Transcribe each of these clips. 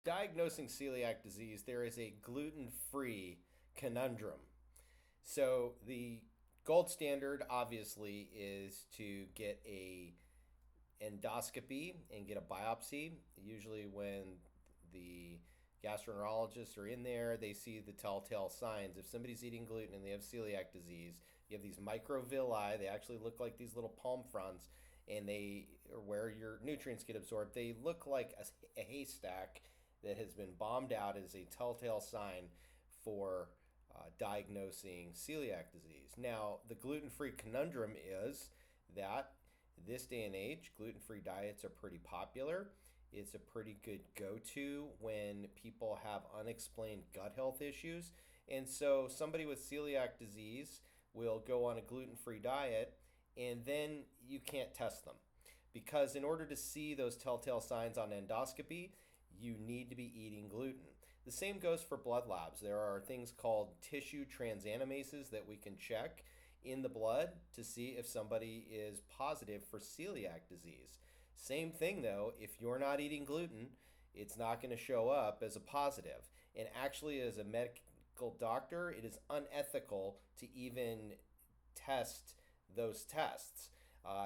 Diagnosing celiac disease, there is a gluten-free conundrum. So the gold standard obviously is to get a endoscopy and get a biopsy. Usually when the gastroenterologists are in there, they see the telltale signs. If somebody's eating gluten and they have celiac disease, you have these microvilli. They actually look like these little palm fronds, and they are where your nutrients get absorbed. They look like a haystack that has been bombed out as a telltale sign for diagnosing celiac disease. Now, the gluten-free conundrum is that this day and age, gluten-free diets are pretty popular. It's a pretty good go-to when people have unexplained gut health issues. And so somebody with celiac disease will go on a gluten-free diet, and then you can't test them. Because in order to see those telltale signs on endoscopy, you need to be eating gluten. The same goes for blood labs. There are things called tissue transaminases that we can check in the blood to see if somebody is positive for celiac disease. Same thing though, if you're not eating gluten, it's not going to show up as a positive. And actually, as a medical doctor, it is unethical to even test those tests.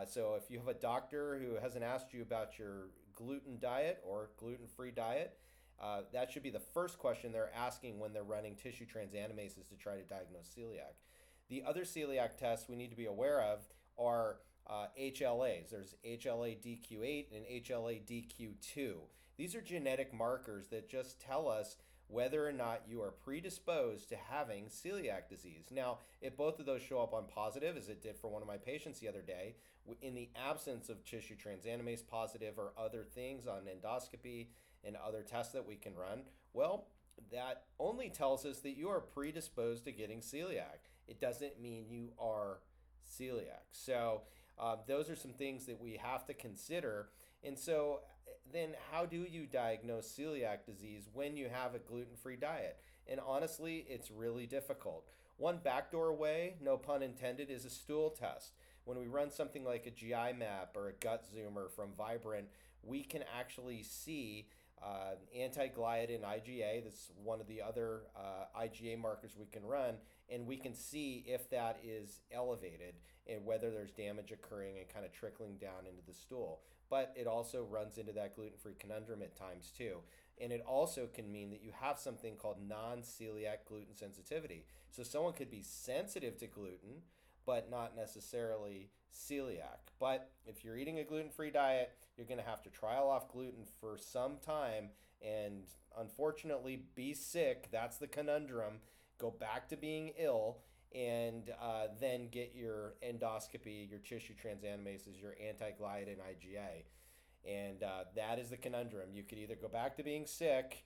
So if you have a doctor who hasn't asked you about your gluten diet or gluten-free diet, that should be the first question they're asking when they're running tissue transaminases to try to diagnose celiac. The other celiac tests we need to be aware of are HLAs. There's HLA DQ8 and HLA DQ2. These are genetic markers that just tell us whether or not you are predisposed to having celiac disease. Now, if both of those show up on positive, as it did for one of my patients the other day, in the absence of tissue transaminase positive or other things on endoscopy and other tests that we can run, well, that only tells us that you are predisposed to getting celiac. It doesn't mean you are celiac. So those are some things that we have to consider. And so then how do you diagnose celiac disease when you have a gluten-free diet? And honestly, it's really difficult. One backdoor way, no pun intended, is a stool test. When we run something like a GI map or a gut zoomer from Vibrant, we can actually see anti-gliadin IgA. That's one of the other IgA markers we can run, and we can see if that is elevated and whether there's damage occurring and kind of trickling down into the stool. But it also runs into that gluten-free conundrum at times too. And it also can mean that you have something called non-celiac gluten sensitivity. So someone could be sensitive to gluten, but not necessarily celiac. But if you're eating a gluten-free diet, you're going to have to trial off gluten for some time and unfortunately be sick. That's the conundrum. Go back to being ill and then get your endoscopy, your tissue transaminases, your anti-gliadin IgA. And that is the conundrum. You could either go back to being sick,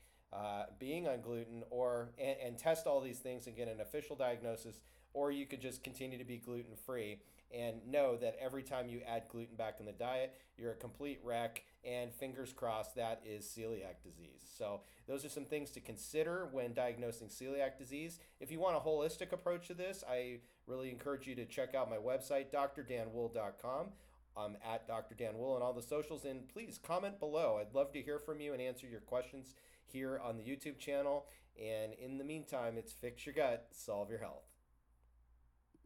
being on gluten, or and test all these things and get an official diagnosis, or you could just continue to be gluten free and know that every time you add gluten back in the diet, you're a complete wreck, and fingers crossed that is celiac disease. So those are some things to consider when diagnosing celiac disease. If you want a holistic approach to this, I really encourage you to check out my website, drdanwool.com. I'm at Dr. Dan Wool on all the socials, and please comment below. I'd love to hear from you and answer your questions here on the YouTube channel. And in the meantime, it's fix your gut, solve your health.